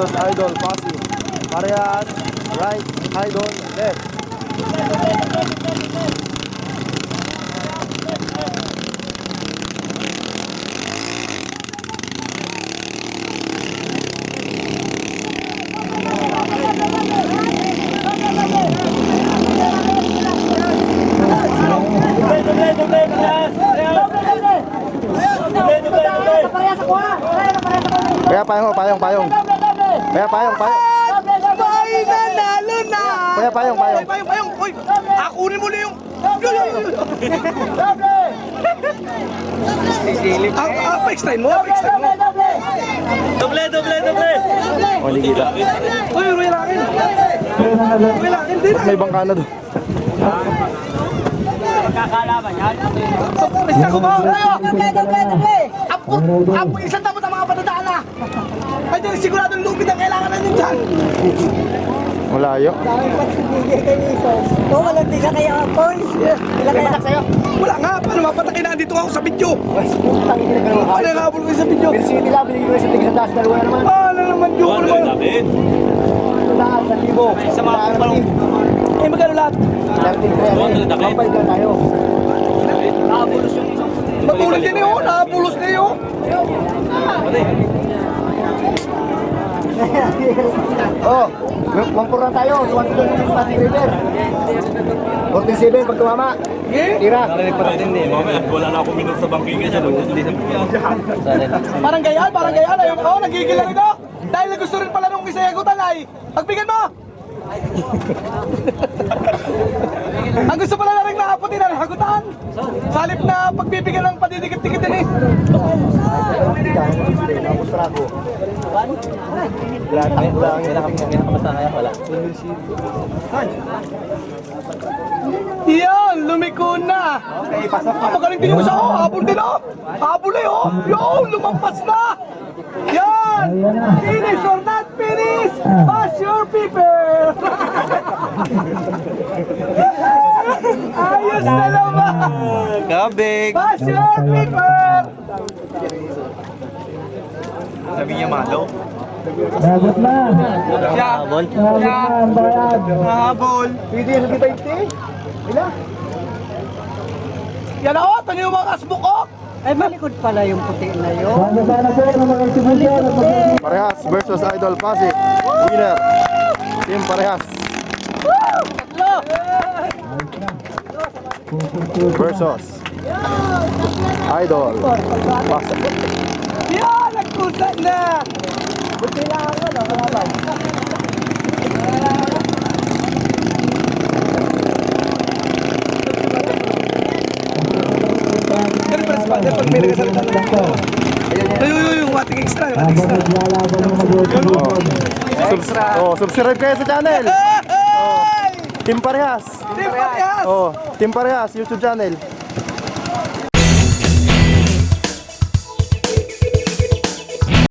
versus Idol Pasig. Parehas, right, Idol, left. Kaya payong. Kaya payong. Ay, nanalo na! Kaya payong. Payong! Uy! Akunin mo na yung... Pa-extend mo! Doble! O, hindi kita. Uy, ruwelakin! Din! May bangka na doon. Basta ko ba? Doble! Apo, isang tapos ang mga patadaan na! Ay, dyan, siguradong lupit ang kailangan na nyo dyan! Malayo. Walang tiga kaya Paul. Wala kaya sa'yo. Wala nga! Paano mapatakin na andito ako sa video? Paano nakapul ko sa video? Binisiti lang, binigyan ko sa tiga sa taas, dalawa naman. Paano naman yun? Ano naman? Lahat, 1,000. Sa mga kapalong... Eh, magkano lahat? 33. Kampay ka tayo. Matulad din yun! Nakapulos na yun! Oh, mampura tayo. 1,000 yung Pasig River. 47 pag tumama. Tira. Wala na akong minum sa bangkingan siya. Parang gayaan. Ayun ako, nagigil lang ito. Dahil gusto rin pala nung isayagutan ay pagbigyan mo! Ang gusto pala na rin nakaputi na hagutan. Salip na pagbibigyan ng padidikit-dikit din eh. Yan, lumiko na. Magaling din mo siya, oh. Habol din, oh. Habol eh, oh. Yo, lumampas na. Yan. Finish or not finish. Pass your paper. Ayos na naman. Kabig! Pass your paper. Sabi niya malo. Dagot na. Habol. Ang bayad. Habol. Pwede yung 50? Ila? Yan ako, ito yung mga kasbuk ko. Ay, malikod pala yung puti na yun. Sana po ng mga sibusyan at mag- Parehas versus Idol Pasig. Winner. Team Parehas. Versus Idol Pasig. Yan, nagkusa na. Buti lang ako, no? Kalaban. Ganun pa rin sa pag may nagasalita na. Yung ating extra. Subscribe kayo sa channel. Team Parehas. Team Parehas! Oh, Team Parehas YouTube channel.